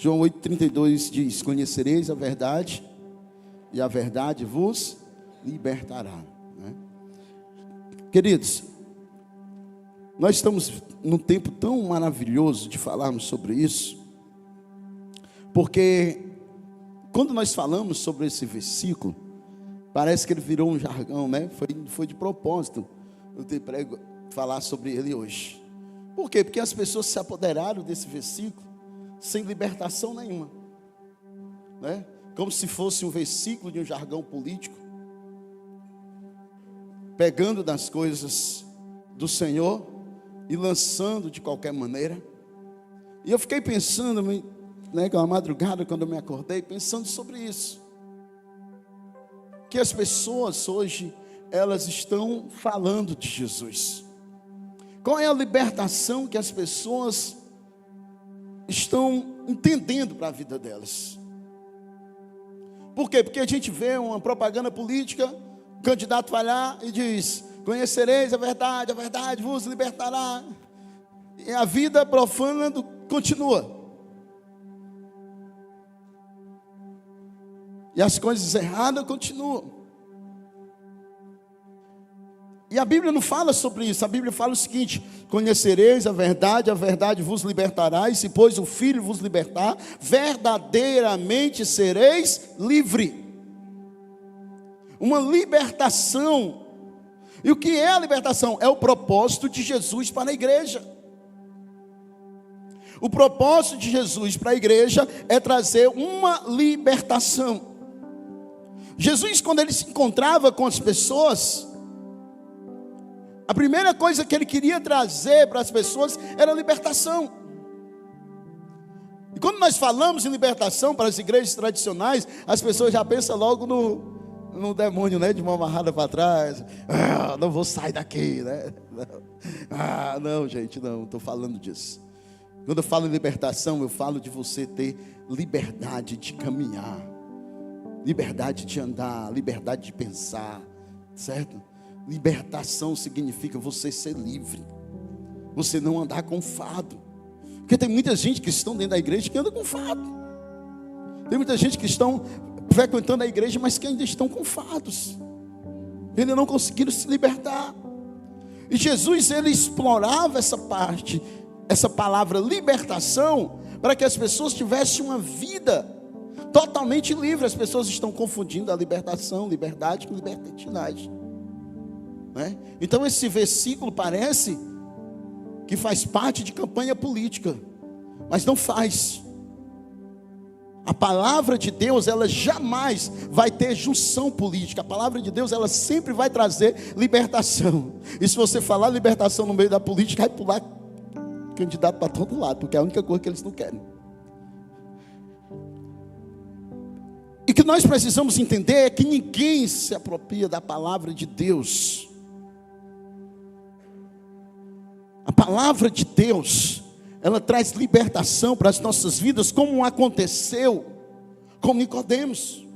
João 8,32 diz: conhecereis a verdade, e a verdade vos libertará. Né? Queridos, nós estamos num tempo tão maravilhoso de falarmos sobre isso, porque quando nós falamos sobre esse versículo, parece que ele virou um jargão, né? Foi de propósito eu ter prego falar sobre ele hoje. Por quê? Porque as pessoas se apoderaram desse versículo sem libertação nenhuma, né? Como se fosse um versículo de um jargão político, pegando das coisas do Senhor e lançando de qualquer maneira. E eu fiquei pensando, né, com a madrugada, quando eu me acordei, pensando sobre isso, que as pessoas hoje, elas estão falando de Jesus. Qual é a libertação que as pessoas estão entendendo para a vida delas? Por quê? Porque a gente vê uma propaganda política, o candidato vai lá e diz: conhecereis a verdade vos libertará. E a vida profana continua. E as coisas erradas continuam. E a Bíblia não fala sobre isso. A Bíblia fala o seguinte: conhecereis a verdade vos libertará, e se pois o Filho vos libertar, verdadeiramente sereis livre. Uma libertação. E o que é a libertação? É o propósito de Jesus para a igreja. O propósito de Jesus para a igreja é trazer uma libertação. Jesus, quando ele se encontrava com as pessoas, a primeira coisa que ele queria trazer para as pessoas era libertação. E quando nós falamos em libertação para as igrejas tradicionais, as pessoas já pensam logo no demônio, né? De mão amarrada para trás. Não vou sair daqui, né? Não, gente, não estou falando disso. Quando eu falo em libertação, eu falo de você ter liberdade de caminhar, liberdade de andar, liberdade de pensar, certo? Libertação significa você ser livre, você não andar com fardo. Porque tem muita gente que estão dentro da igreja que anda com fardo. Tem muita gente que estão frequentando a igreja, mas que ainda estão com fardos, ainda não conseguiram se libertar. E Jesus, ele explorava essa parte, essa palavra libertação, para que as pessoas tivessem uma vida totalmente livre. As pessoas estão confundindo a libertação, liberdade com libertinagem, né? Então esse versículo parece que faz parte de campanha política, mas não faz. A palavra de Deus, ela jamais vai ter junção política. A palavra de Deus, ela sempre vai trazer libertação. E se você falar libertação no meio da política, vai pular candidato para todo lado, porque é a única coisa que eles não querem. E que nós precisamos entender é que ninguém se apropria da palavra de Deus. A palavra de Deus, ela traz libertação para as nossas vidas, como aconteceu com Nicodemos.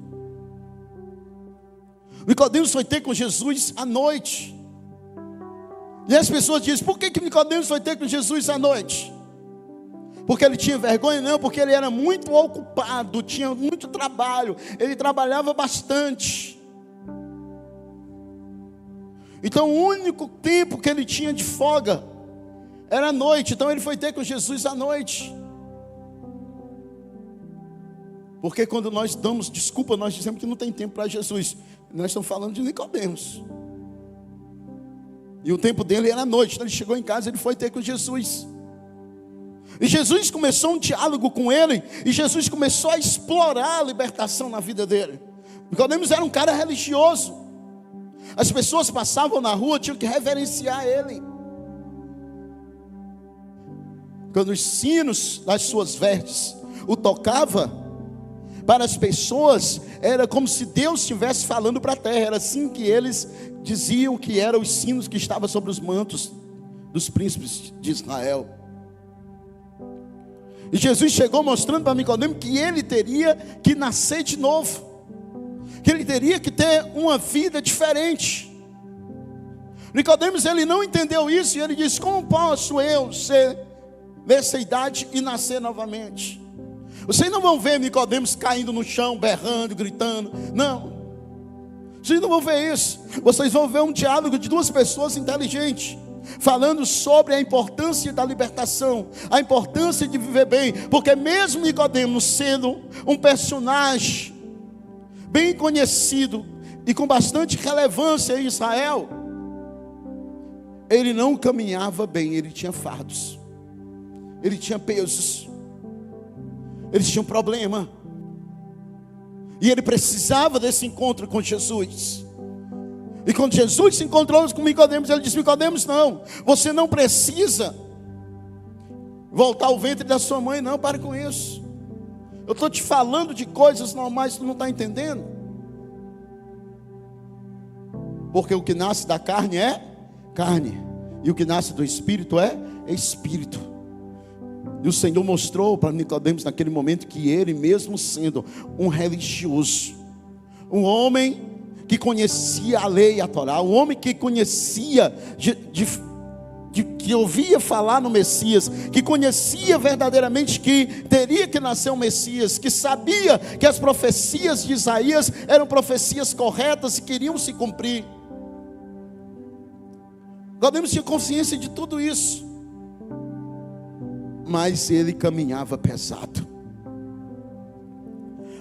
Nicodemos foi ter com Jesus à noite. E as pessoas dizem: por que Nicodemos foi ter com Jesus à noite? Porque ele tinha vergonha? Não, porque ele era muito ocupado, tinha muito trabalho, ele trabalhava bastante. Então o único tempo que ele tinha de folga era à noite. Então ele foi ter com Jesus à noite. Porque quando nós damos desculpa, nós dizemos que não tem tempo para Jesus. Nós estamos falando de Nicodemos. E o tempo dele era à noite. Então ele chegou em casa, ele foi ter com Jesus. E Jesus começou um diálogo com ele. E Jesus começou a explorar a libertação na vida dele. Nicodemos era um cara religioso. As pessoas passavam na rua, tinham que reverenciar ele. Quando os sinos das suas vestes o tocava, para as pessoas era como se Deus estivesse falando para a terra. Era assim que eles diziam que eram os sinos que estavam sobre os mantos dos príncipes de Israel. E Jesus chegou mostrando para Nicodemos que ele teria que nascer de novo, que ele teria que ter uma vida diferente. Nicodemos, ele não entendeu isso, e ele disse: como posso eu ser dessa idade e nascer novamente? Vocês não vão ver Nicodemos caindo no chão, berrando, gritando. Não. Vocês não vão ver isso. Vocês vão ver um diálogo de duas pessoas inteligentes, falando sobre a importância da libertação, a importância de viver bem. Porque mesmo Nicodemos sendo um personagem bem conhecido e com bastante relevância em Israel, ele não caminhava bem. Ele tinha fardos, ele tinha pesos, ele tinha um problema, e ele precisava desse encontro com Jesus. E quando Jesus se encontrou com Nicodemos, ele disse: Nicodemos, não, você não precisa voltar ao ventre da sua mãe, não, pare com isso. Eu estou te falando de coisas normais, tu não está entendendo. Porque o que nasce da carne é carne, e o que nasce do Espírito é Espírito. E o Senhor mostrou para Nicodemos naquele momento que ele, mesmo sendo um religioso, um homem que conhecia a lei e a Torá, um homem que conhecia, que ouvia falar no Messias, que conhecia verdadeiramente que teria que nascer um Messias, que sabia que as profecias de Isaías eram profecias corretas e queriam se cumprir. Nicodemos tinha consciência de tudo isso, mas ele caminhava pesado.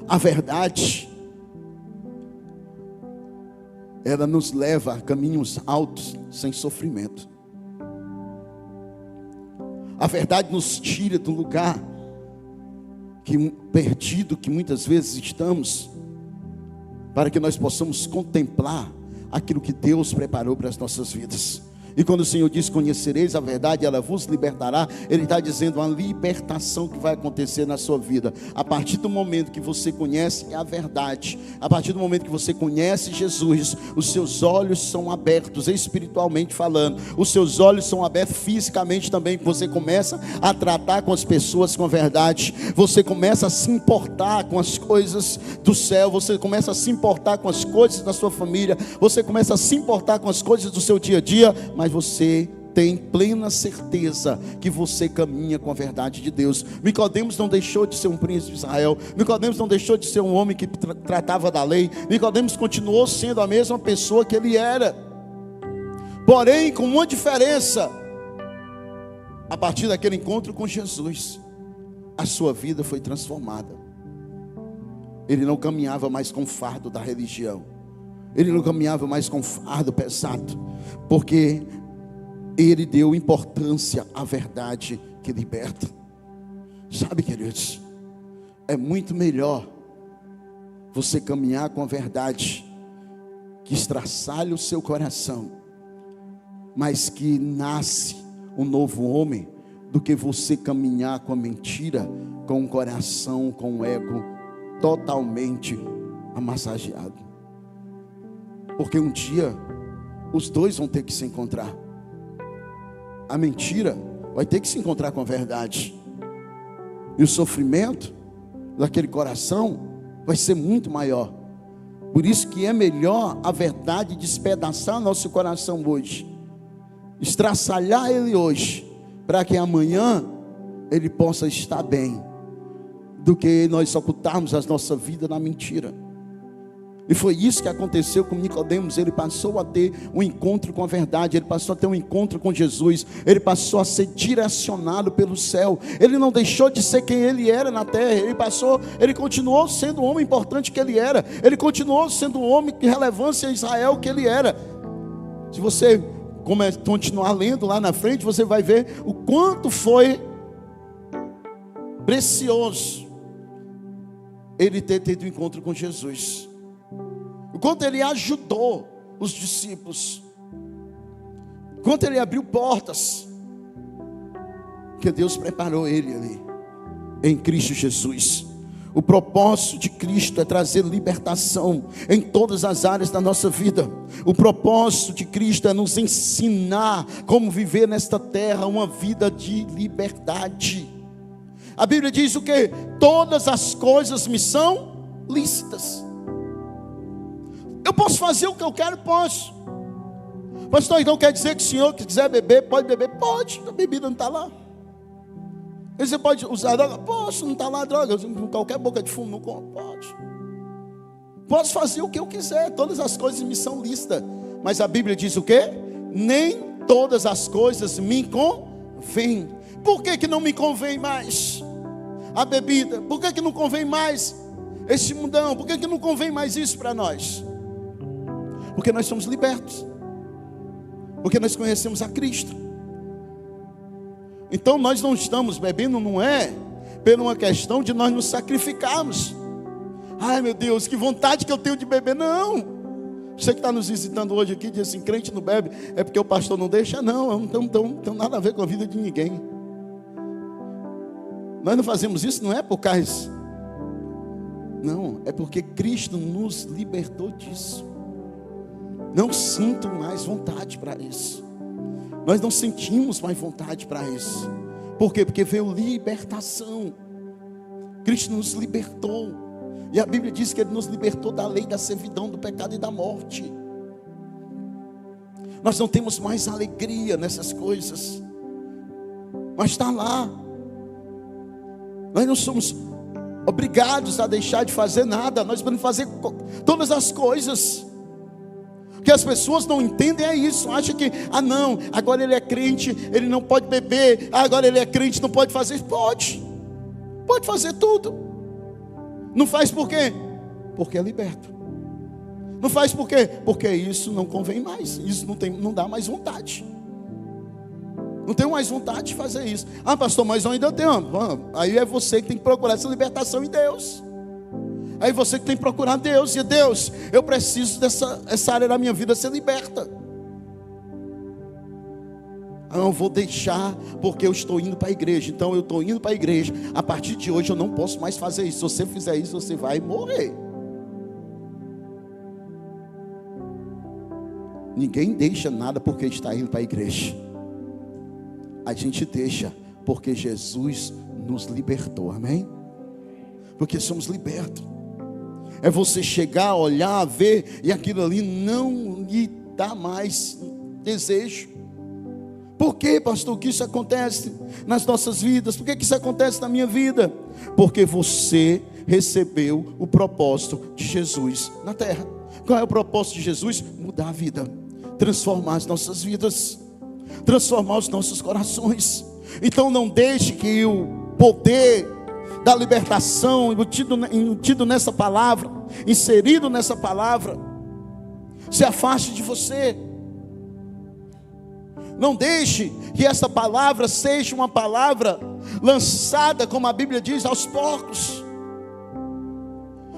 A verdade, ela nos leva a caminhos altos sem sofrimento. A verdade nos tira do lugar perdido que muitas vezes estamos, para que nós possamos contemplar aquilo que Deus preparou para as nossas vidas. E quando o Senhor diz: conhecereis a verdade, ela vos libertará, Ele está dizendo uma libertação que vai acontecer na sua vida. A partir do momento que você conhece a verdade, a partir do momento que você conhece Jesus, os seus olhos são abertos, espiritualmente falando. Os seus olhos são abertos fisicamente também. Você começa a tratar com as pessoas com a verdade. Você começa a se importar com as coisas do céu. Você começa a se importar com as coisas da sua família. Você começa a se importar com as coisas do seu dia a dia. Mas você tem plena certeza que você caminha com a verdade de Deus. Nicodemos não deixou de ser um príncipe de Israel. Nicodemos não deixou de ser um homem que tratava da lei. Nicodemos continuou sendo a mesma pessoa que ele era, porém com uma diferença. A partir daquele encontro com Jesus, a sua vida foi transformada. Ele não caminhava mais com o fardo da religião, ele não caminhava mais com fardo pesado, porque ele deu importância à verdade que liberta. Sabe, queridos, é muito melhor você caminhar com a verdade que estraçalha o seu coração, mas que nasce um novo homem, do que você caminhar com a mentira, com um coração, com um ego totalmente amassageado. Porque um dia os dois vão ter que se encontrar. A mentira vai ter que se encontrar com a verdade, e o sofrimento daquele coração vai ser muito maior. Por isso que é melhor a verdade despedaçar nosso coração hoje, estraçalhar ele hoje, para que amanhã ele possa estar bem, do que nós ocultarmos a nossa vida na mentira. E foi isso que aconteceu com Nicodemos. Ele passou a ter um encontro com a verdade, ele passou a ter um encontro com Jesus, ele passou a ser direcionado pelo céu. Ele não deixou de ser quem ele era na terra, ele continuou sendo o homem importante que ele era, ele continuou sendo o homem de relevância em Israel que ele era. Se você continuar lendo lá na frente, você vai ver o quanto foi precioso ele ter tido um encontro com Jesus, o quanto ele ajudou os discípulos, o quanto ele abriu portas, que Deus preparou ele ali, em Cristo Jesus. O propósito de Cristo é trazer libertação em todas as áreas da nossa vida. O propósito de Cristo é nos ensinar como viver nesta terra uma vida de liberdade. A Bíblia diz o quê? Todas as coisas me são lícitas. Eu posso fazer o que eu quero? Posso. Pastor, então quer dizer que o senhor que quiser beber, pode beber? Pode, a bebida não está lá. E você pode usar droga? Posso, não está lá droga. Qualquer boca de fumo, não pode. Posso fazer o que eu quiser. Todas as coisas me são lícitas. Mas a Bíblia diz o quê? Nem todas as coisas me convêm. Por que não me convém mais a bebida? Por que não convém mais esse mundão? Por que não convém mais isso para nós? Porque nós somos libertos. Porque nós conhecemos a Cristo. Então nós não estamos bebendo, não é por uma questão de nós nos sacrificarmos. Ai meu Deus, que vontade que eu tenho de beber. Não. Você que está nos visitando hoje aqui, diz assim, crente não bebe, é porque o pastor não deixa. Não, eu não tenho nada a ver com a vida de ninguém. Nós não fazemos isso, não é por causa. Não, é porque Cristo nos libertou disso. Não sinto mais vontade para isso. Nós não sentimos mais vontade para isso. Por quê? Porque veio libertação. Cristo nos libertou. E a Bíblia diz que Ele nos libertou da lei da servidão, do pecado e da morte. Nós não temos mais alegria nessas coisas. Mas está lá. Nós não somos obrigados a deixar de fazer nada. Nós podemos fazer todas as coisas. O que as pessoas não entendem é isso. Acham que, não, agora ele é crente, ele não pode beber. Agora ele é crente, não pode fazer. Pode fazer tudo. Não faz por quê? Porque é liberto. Não faz por quê? Porque isso não convém mais. Isso não dá mais vontade. Não tenho mais vontade de fazer isso. Pastor, mas eu ainda tenho. Aí é você que tem que procurar essa libertação em Deus. Aí você que tem que procurar Deus. E Deus, eu preciso essa área da minha vida ser liberta. Eu não vou deixar porque eu estou indo para a igreja. Então eu estou indo para a igreja. A partir de hoje eu não posso mais fazer isso. Se você fizer isso, você vai morrer. Ninguém deixa nada porque está indo para a igreja. A gente deixa porque Jesus nos libertou, amém? Porque somos libertos. É você chegar, olhar, ver, e aquilo ali não lhe dá mais desejo. Por que, pastor, que isso acontece nas nossas vidas? Por que isso acontece na minha vida? Porque você recebeu o propósito de Jesus na terra. Qual é o propósito de Jesus? Mudar a vida, transformar as nossas vidas, transformar os nossos corações. Então não deixe que o poder da libertação embutido nessa palavra, inserido nessa palavra, se afaste de você. Não deixe que essa palavra seja uma palavra lançada, como a Bíblia diz, aos porcos.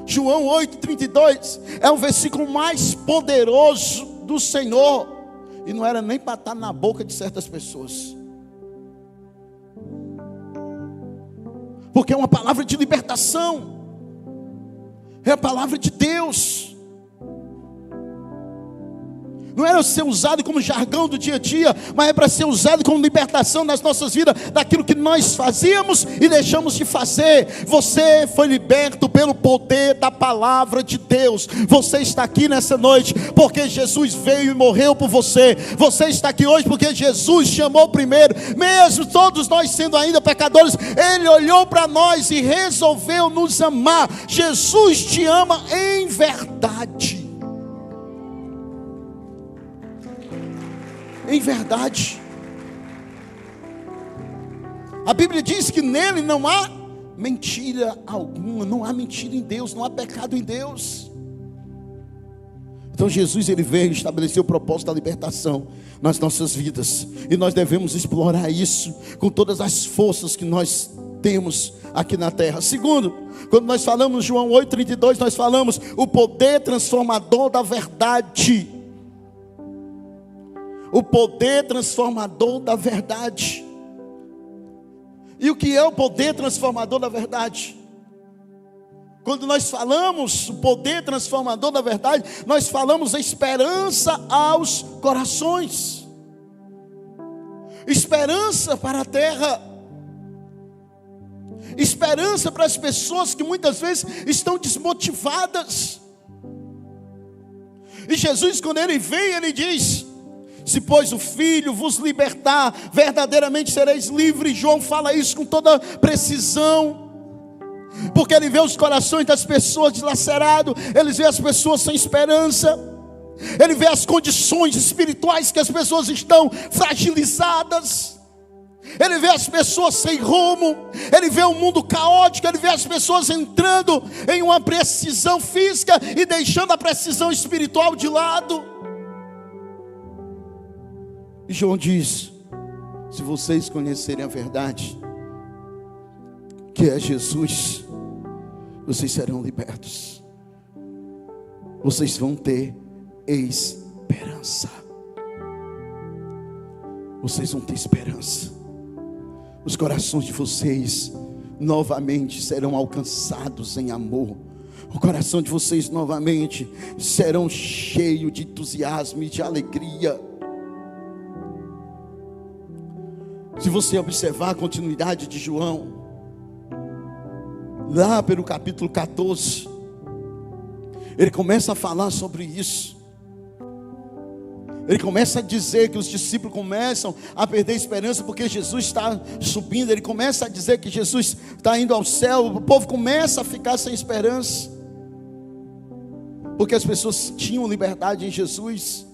João 8,32 é o versículo mais poderoso do Senhor. E não era nem para estar na boca de certas pessoas. Porque é uma palavra de libertação. É a palavra de Deus. Não era ser usado como jargão do dia a dia, mas é para ser usado como libertação nas nossas vidas, daquilo que nós fazíamos e deixamos de fazer. Você foi liberto pelo poder da palavra de Deus. Você está aqui nessa noite porque Jesus veio e morreu por você. Você está aqui hoje porque Jesus chamou primeiro. Mesmo todos nós sendo ainda pecadores, Ele olhou para nós e resolveu nos amar. Jesus te ama em verdade. Em verdade. A Bíblia diz que nele não há mentira alguma. Não há mentira em Deus, não há pecado em Deus. Então Jesus, ele veio estabelecer o propósito da libertação nas nossas vidas. E nós devemos explorar isso com todas as forças que nós temos aqui na terra. Segundo, quando nós falamos João 8,32, nós falamos o poder transformador da verdade. O poder transformador da verdade. E o que é o poder transformador da verdade? Quando nós falamos o poder transformador da verdade, nós falamos a esperança aos corações. Esperança para a terra. Esperança para as pessoas que muitas vezes estão desmotivadas. E Jesus, quando ele vem, ele diz: Se pois o Filho vos libertar, verdadeiramente sereis livres. João fala isso com toda precisão, porque ele vê os corações das pessoas dilacerados, ele vê as pessoas sem esperança, ele vê as condições espirituais que as pessoas estão fragilizadas, ele vê as pessoas sem rumo, ele vê o mundo caótico, ele vê as pessoas entrando em uma precisão física e deixando a precisão espiritual de lado. E João diz: se vocês conhecerem a verdade, que é Jesus, vocês serão libertos, vocês vão ter esperança, vocês vão ter esperança. Os corações de vocês novamente serão alcançados em amor. O coração de vocês novamente serão cheios de entusiasmo e de alegria. Se você observar a continuidade de João, lá pelo capítulo 14, ele começa a falar sobre isso. Ele começa a dizer que os discípulos começam a perder a esperança porque Jesus está subindo. Ele começa a dizer que Jesus está indo ao céu. O povo começa a ficar sem esperança, porque as pessoas tinham liberdade em Jesus.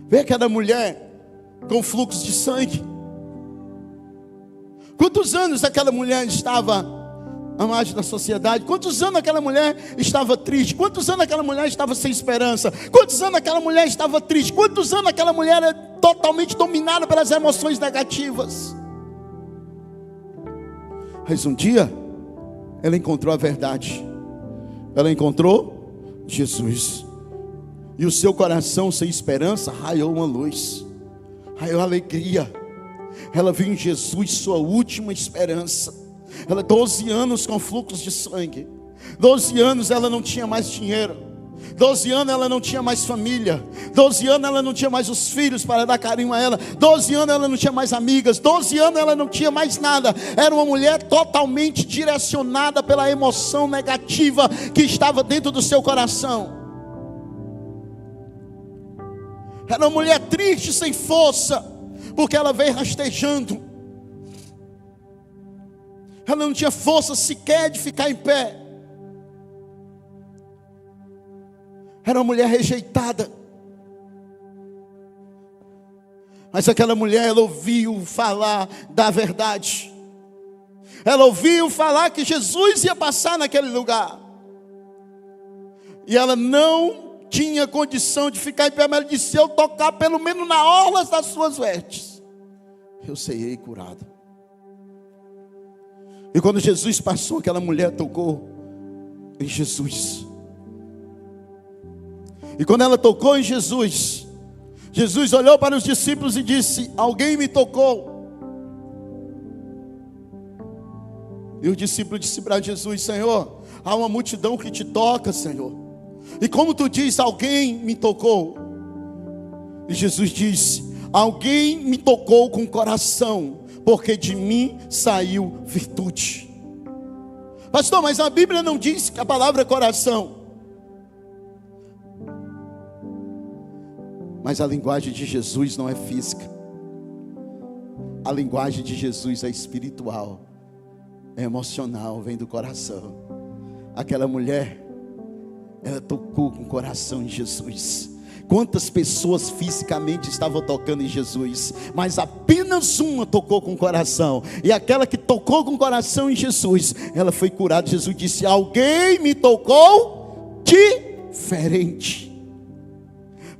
Vê aquela mulher com fluxo de sangue. Quantos anos aquela mulher estava à margem da sociedade? Quantos anos aquela mulher estava triste? Quantos anos aquela mulher estava sem esperança? Quantos anos aquela mulher estava triste? Quantos anos aquela mulher era totalmente dominada pelas emoções negativas? Mas um dia ela encontrou a verdade, ela encontrou Jesus, e o seu coração sem esperança raiou uma luz, raiou alegria. Ela viu em Jesus sua última esperança. Ela 12 anos com fluxos de sangue, 12 anos ela não tinha mais dinheiro, 12 anos ela não tinha mais família, 12 anos ela não tinha mais os filhos para dar carinho a ela, 12 anos ela não tinha mais amigas, 12 anos ela não tinha mais nada. Era uma mulher totalmente direcionada pela emoção negativa que estava dentro do seu coração. Era uma mulher triste, sem força, porque ela veio rastejando. Ela não tinha força sequer de ficar em pé. Era uma mulher rejeitada. Mas aquela mulher, ela ouviu falar da verdade. Ela ouviu falar que Jesus ia passar naquele lugar. E ela não tinha condição de ficar em pé, mas ela disse: se eu tocar pelo menos na orla das suas vestes, eu serei curada. E quando Jesus passou, aquela mulher tocou em Jesus. E quando ela tocou em Jesus, Jesus olhou para os discípulos e disse: alguém me tocou. E o discípulo disse para Jesus: Senhor, há uma multidão que te toca, Senhor. E como tu diz, alguém me tocou? E Jesus disse: alguém me tocou com o coração, porque de mim saiu virtude. Pastor, mas a Bíblia não diz que a palavra é coração. Mas a linguagem de Jesus não é física. A linguagem de Jesus é espiritual, é emocional, vem do coração. Aquela mulher, ela tocou com o coração em Jesus. Quantas pessoas fisicamente estavam tocando em Jesus, mas apenas uma tocou com o coração. E aquela que tocou com o coração em Jesus, ela foi curada. Jesus disse: alguém me tocou diferente,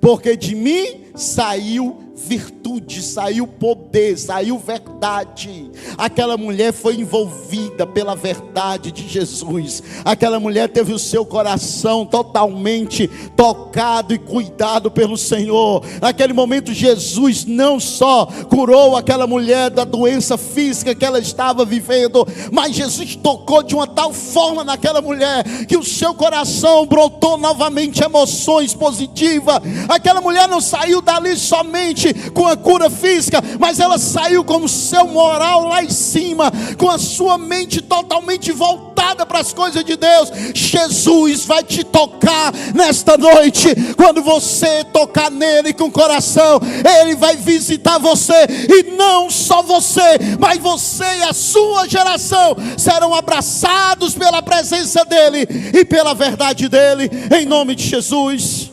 porque de mim saiu virtude, saiu poder, saiu verdade. Aquela mulher foi envolvida pela verdade de Jesus. Aquela mulher teve o seu coração totalmente tocado e cuidado pelo Senhor. Naquele momento Jesus não só curou aquela mulher da doença física que ela estava vivendo, mas Jesus tocou de uma tal forma naquela mulher que o seu coração brotou novamente emoções positivas. Aquela mulher não saiu dali somente com a cura física, mas ela saiu com o seu moral lá em cima, com a sua mente totalmente voltada voltada para as coisas de Deus, Jesus vai te tocar nesta noite. Quando você tocar nele com o coração, ele vai visitar você, e não só você, mas você e a sua geração serão abraçados pela presença dele e pela verdade dele, em nome de Jesus.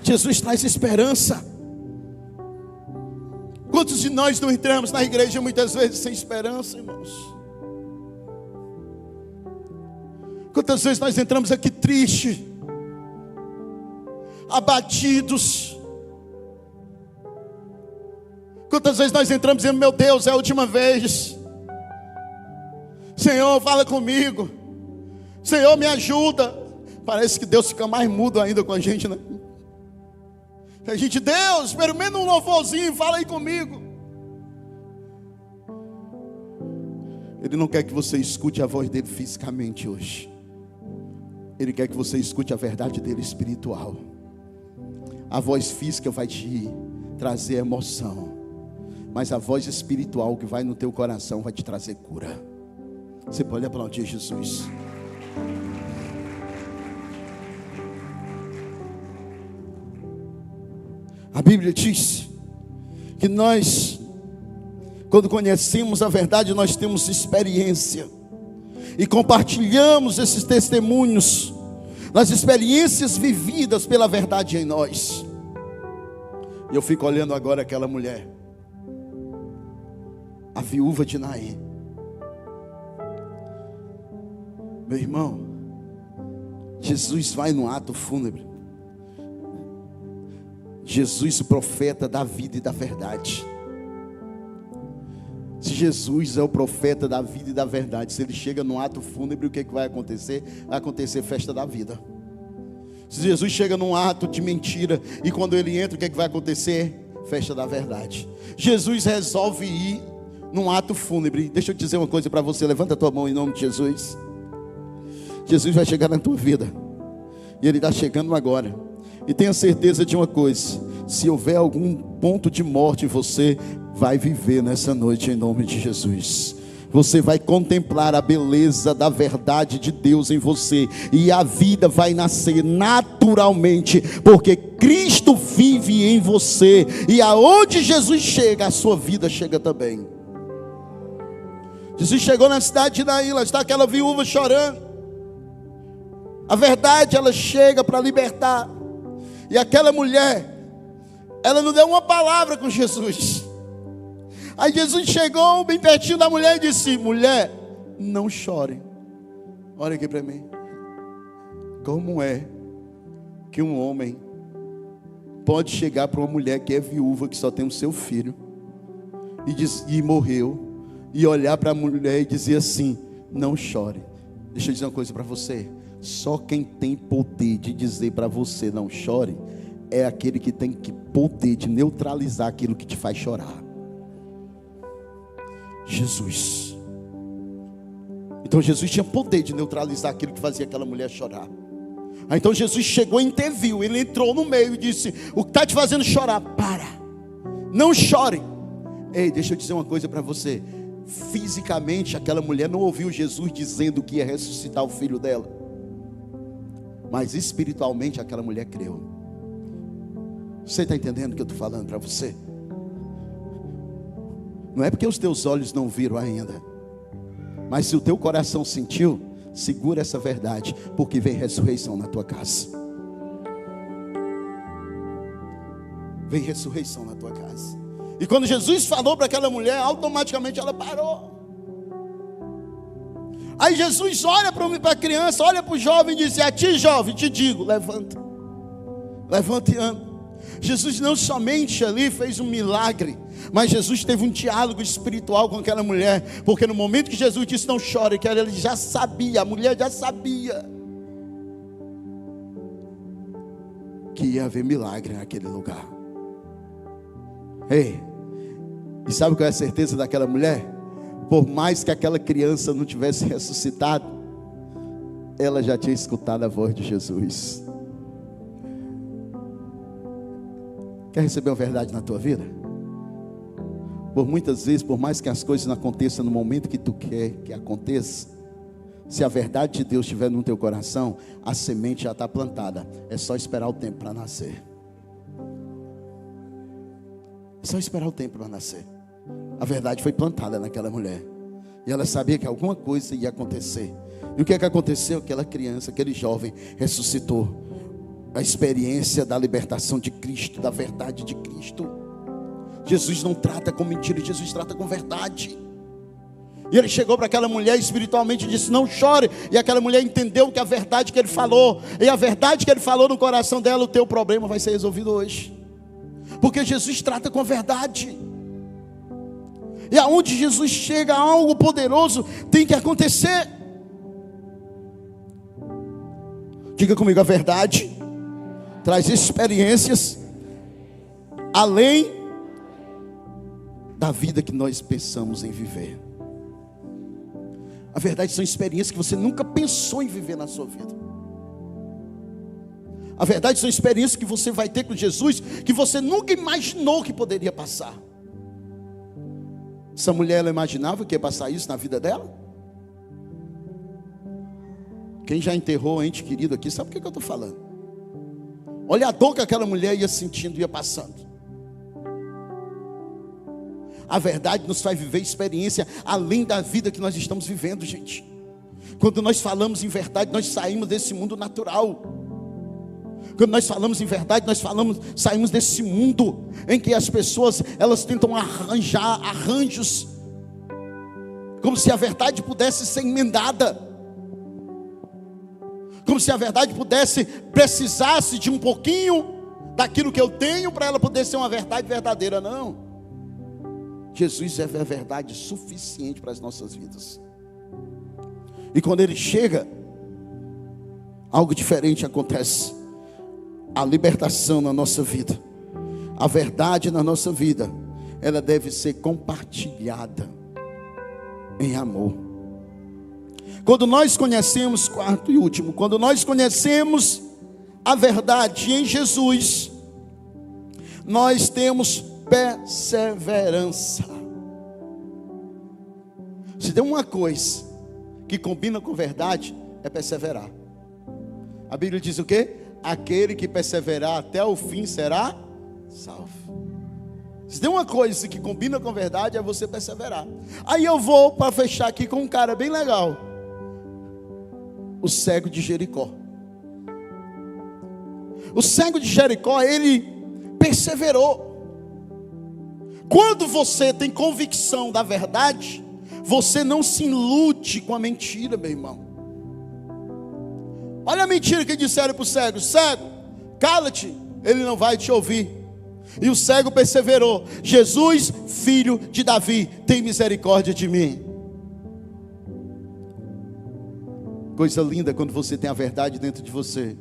Jesus traz esperança. Quantos de nós não entramos na igreja muitas vezes sem esperança, irmãos? Quantas vezes nós entramos aqui tristes, abatidos? Quantas vezes nós entramos dizendo: meu Deus, é a última vez. Senhor, fala comigo. Senhor, me ajuda. Parece que Deus fica mais mudo ainda com a gente, né? A gente: Deus, pelo menos um louvorzinho, fala aí comigo. Ele não quer que você escute a voz dele fisicamente hoje. Ele quer que você escute a verdade dele espiritual. A voz física vai te trazer emoção, mas a voz espiritual que vai no teu coração vai te trazer cura. Você pode aplaudir Jesus. A Bíblia diz que nós, quando conhecemos a verdade, nós temos experiência e compartilhamos esses testemunhos nas experiências vividas pela verdade em nós. E eu fico olhando agora aquela mulher, a viúva de Naim. Meu irmão, Jesus vai no ato fúnebre. Jesus, o profeta da vida e da verdade. Se Jesus é o profeta da vida e da verdade, se ele chega no ato fúnebre, o que vai acontecer? Vai acontecer festa da vida. Se Jesus chega num ato de mentira, e quando ele entra, o que vai acontecer? Festa da verdade. Jesus resolve ir num ato fúnebre. Deixa eu te dizer uma coisa para você. Levanta a tua mão em nome de Jesus. Jesus vai chegar na tua vida, e ele está chegando agora. E tenha certeza de uma coisa: se houver algum ponto de morte, você vai viver nessa noite em nome de Jesus. Você vai contemplar a beleza da verdade de Deus em você, e a vida vai nascer naturalmente, porque Cristo vive em você, e aonde Jesus chega, a sua vida chega também. Jesus chegou na cidade de Naim, lá está aquela viúva chorando. A verdade, ela chega para libertar. E aquela mulher, ela não deu uma palavra com Jesus. Aí Jesus chegou bem pertinho da mulher e disse: mulher, não chore. Olha aqui para mim. Como é que um homem pode chegar para uma mulher que é viúva, que só tem o seu filho, e morreu, e olhar para a mulher e dizer assim: não chore? Deixa eu dizer uma coisa para você. Só quem tem poder de dizer para você não chore é aquele que tem poder de neutralizar aquilo que te faz chorar. Jesus. Então Jesus tinha poder de neutralizar aquilo que fazia aquela mulher chorar. Então Jesus chegou e interviu. Ele entrou no meio e disse: o que está te fazendo chorar? Para, não chore. Ei, deixa eu dizer uma coisa para você. Fisicamente aquela mulher não ouviu Jesus dizendo que ia ressuscitar o filho dela, mas espiritualmente aquela mulher creu. Você está entendendo o que eu estou falando para você? Não é porque os teus olhos não viram ainda, mas se o teu coração sentiu, segura essa verdade, porque vem ressurreição na tua casa. Vem ressurreição na tua casa. E quando Jesus falou para aquela mulher, automaticamente ela parou. Aí Jesus olha para a criança, olha para o jovem e diz: a ti, jovem, te digo, levanta. Levanta e anda. Jesus não somente ali fez um milagre, mas Jesus teve um diálogo espiritual com aquela mulher. Porque no momento que Jesus disse não chore, que ele já sabia, a mulher já sabia que ia haver milagre naquele lugar. Ei, e sabe qual é a certeza daquela mulher? Por mais que aquela criança não tivesse ressuscitado, ela já tinha escutado a voz de Jesus. Quer receber uma verdade na tua vida? Por muitas vezes, por mais que as coisas não aconteçam no momento que tu quer que aconteça, se a verdade de Deus estiver no teu coração, a semente já está plantada. É só esperar o tempo para nascer. É só esperar o tempo para nascer. A verdade foi plantada naquela mulher. E ela sabia que alguma coisa ia acontecer. E o que é que aconteceu? Aquela criança, aquele jovem ressuscitou. A experiência da libertação de Cristo, da verdade de Cristo. Jesus não trata com mentira, Jesus trata com verdade. E ele chegou para aquela mulher espiritualmente e disse: não chore. E aquela mulher entendeu que a verdade que ele falou, e a verdade que ele falou no coração dela, o teu problema vai ser resolvido hoje. Porque Jesus trata com a verdade. E aonde Jesus chega, algo poderoso tem que acontecer. Diga comigo, a verdade traz experiências além da vida que nós pensamos em viver. A verdade são experiências que você nunca pensou em viver na sua vida. A verdade são experiências que você vai ter com Jesus, que você nunca imaginou que poderia passar. Essa mulher, ela imaginava que ia passar isso na vida dela? Quem já enterrou ente querido aqui, sabe o que eu estou falando? Olha a dor que aquela mulher ia sentindo, ia passando. A verdade nos faz viver experiência além da vida que nós estamos vivendo, gente. Quando nós falamos em verdade, nós saímos desse mundo natural. Quando nós falamos em verdade, saímos desse mundo em que as pessoas, elas tentam arranjar arranjos, como se a verdade pudesse ser emendada, como se a verdade precisasse de um pouquinho daquilo que eu tenho para ela poder ser uma verdade verdadeira. Não. Jesus é a verdade suficiente para as nossas vidas. E quando Ele chega, algo diferente acontece. A libertação na nossa vida, a verdade na nossa vida, ela deve ser compartilhada em amor. Quando nós conhecemos, quarto e último, quando nós conhecemos a verdade em Jesus, nós temos perseverança. Se tem uma coisa que combina com verdade, é perseverar. A Bíblia diz o quê? Aquele que perseverar até o fim será salvo. Se tem uma coisa que combina com verdade, é você perseverar. Aí eu vou para fechar aqui com um cara bem legal. O cego de Jericó. O cego de Jericó, ele perseverou. Quando você tem convicção da verdade, você não se ilude com a mentira, meu irmão. Olha a mentira que disseram para o cego: cego, cala-te, ele não vai te ouvir. E o cego perseverou: Jesus, filho de Davi, tem misericórdia de mim. Coisa linda quando você tem a verdade dentro de você.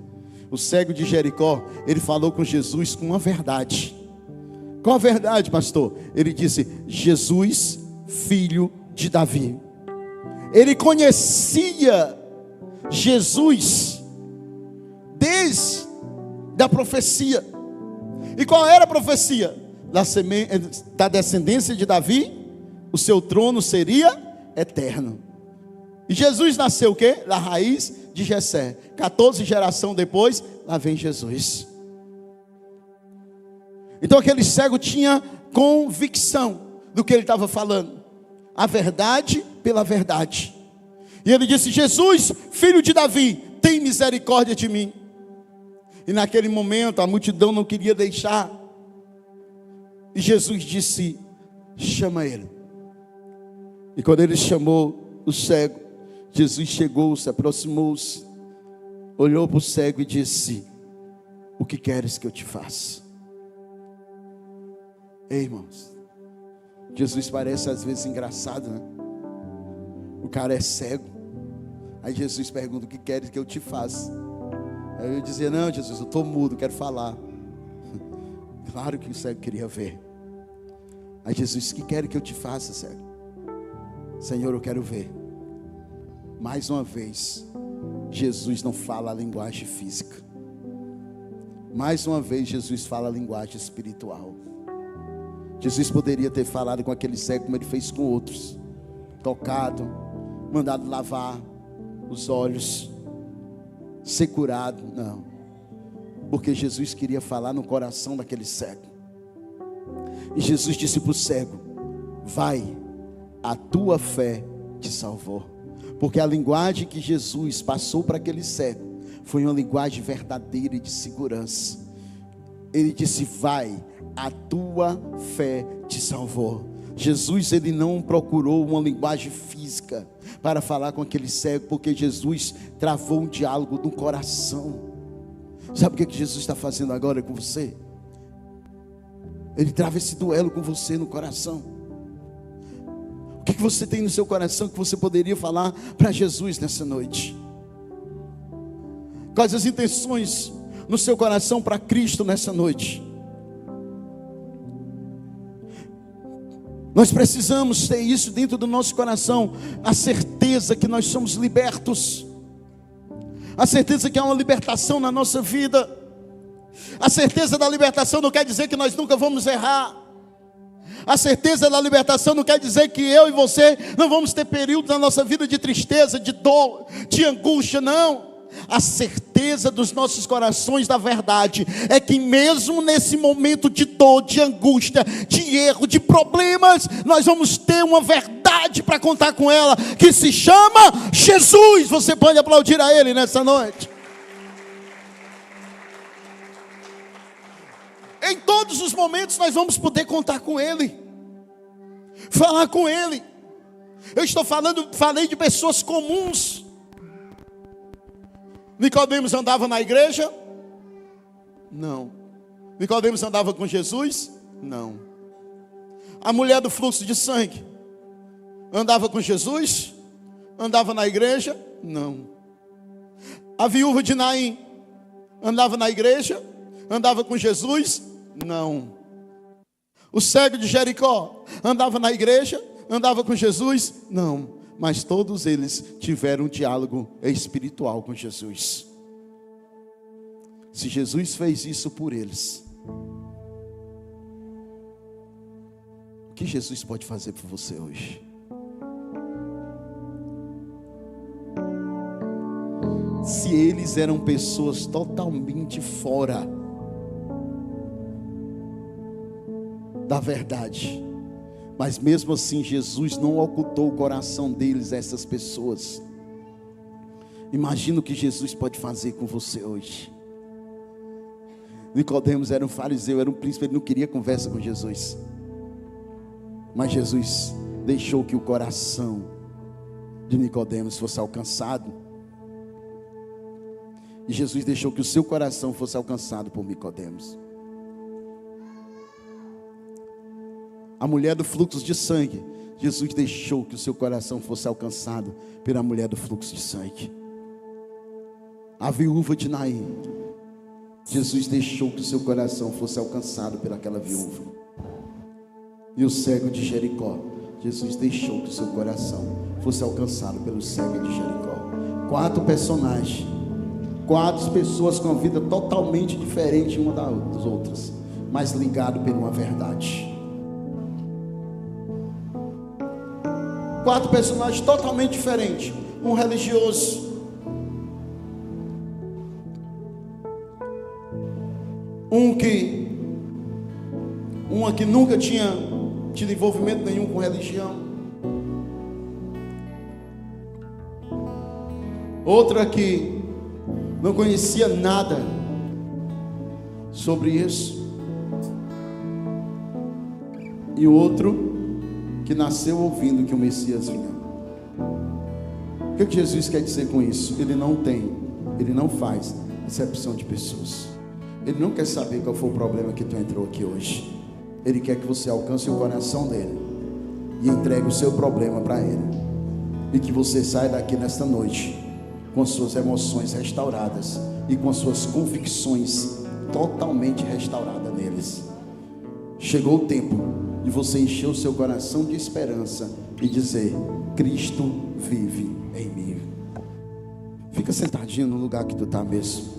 O cego de Jericó, ele falou com Jesus com a verdade. Qual a verdade, pastor? Ele disse: Jesus, filho de Davi. Ele conhecia Jesus desde a profecia. E qual era a profecia? Da descendência de Davi, o seu trono seria eterno. E Jesus nasceu o quê? Na raiz de Jessé. 14 gerações depois, lá vem Jesus. Então aquele cego tinha convicção do que ele estava falando. A verdade pela verdade. E ele disse: Jesus, filho de Davi, tem misericórdia de mim. E naquele momento a multidão não queria deixar. E Jesus disse: chama ele. E quando ele chamou o cego, Jesus chegou, se aproximou-se, olhou para o cego e disse: o que queres que eu te faça? Ei, irmãos, Jesus parece às vezes engraçado, né? O cara é cego. Aí Jesus pergunta: o que queres que eu te faça? Aí eu dizia: não, Jesus, eu estou mudo, quero falar. Claro que o cego queria ver. Aí Jesus: o que quer que eu te faça, cego? Senhor, eu quero ver. Mais uma vez, Jesus não fala a linguagem física. Mais uma vez, Jesus fala a linguagem espiritual. Jesus poderia ter falado com aquele cego como ele fez com outros, tocado, mandado lavar os olhos, ser curado. Não, porque Jesus queria falar no coração daquele cego. E Jesus disse para o cego: vai, a tua fé te salvou. Porque a linguagem que Jesus passou para aquele cego foi uma linguagem verdadeira e de segurança. Ele disse: vai, a tua fé te salvou. Jesus, ele não procurou uma linguagem física para falar com aquele cego, porque Jesus travou um diálogo no coração. Sabe o que Jesus está fazendo agora com você? Ele trava esse duelo com você no coração. O que você tem no seu coração que você poderia falar para Jesus nessa noite? Quais as intenções no seu coração para Cristo nessa noite? Nós precisamos ter isso dentro do nosso coração, a certeza que nós somos libertos, a certeza que há uma libertação na nossa vida. A certeza da libertação não quer dizer que nós nunca vamos errar. A certeza da libertação não quer dizer que eu e você não vamos ter períodos na nossa vida de tristeza, de dor, de angústia, não. A certeza dos nossos corações da verdade é que mesmo nesse momento de dor, de angústia, de erro, de problemas, nós vamos ter uma verdade para contar com ela, que se chama Jesus. Você pode aplaudir a Ele nessa noite? Em todos os momentos nós vamos poder contar com Ele, falar com Ele. Eu falei de pessoas comuns. Nicodemos andava na igreja? Não. Nicodemos andava com Jesus? Não. A mulher do fluxo de sangue andava com Jesus? Andava na igreja? Não. A viúva de Naim andava na igreja? Andava com Jesus? Não. O cego de Jericó andava na igreja? Andava com Jesus? Não. Mas todos eles tiveram um diálogo espiritual com Jesus. Se Jesus fez isso por eles, o que Jesus pode fazer por você hoje? Se eles eram pessoas totalmente fora da verdade, mas mesmo assim Jesus não ocultou o coração deles, essas pessoas. Imagina o que Jesus pode fazer com você hoje. Nicodemos era um fariseu, era um príncipe, ele não queria conversa com Jesus. Mas Jesus deixou que o coração de Nicodemos fosse alcançado. E Jesus deixou que o seu coração fosse alcançado por Nicodemos. A mulher do fluxo de sangue, Jesus deixou que o seu coração fosse alcançado pela mulher do fluxo de sangue. A viúva de Naim, Jesus deixou que o seu coração fosse alcançado pelaquela viúva. E o cego de Jericó, Jesus deixou que o seu coração fosse alcançado pelo cego de Jericó. 4 personagens, 4 pessoas com a vida totalmente diferente uma das outras, mas ligado por uma verdade. 4 personagens totalmente diferentes. Um religioso, uma que nunca tinha tido envolvimento nenhum com religião, outra que não conhecia nada sobre isso, e outro que nasceu ouvindo que o Messias vinha. O que Jesus quer dizer com isso? Ele não faz acepção de pessoas. Ele não quer saber qual foi o problema que tu entrou aqui hoje. Ele quer que você alcance o coração dele e entregue o seu problema para ele, e que você saia daqui nesta noite com suas emoções restauradas e com suas convicções totalmente restauradas neles. Chegou o tempo de você encher o seu coração de esperança e dizer: Cristo vive em mim. Fica sentadinho no lugar que tu está mesmo.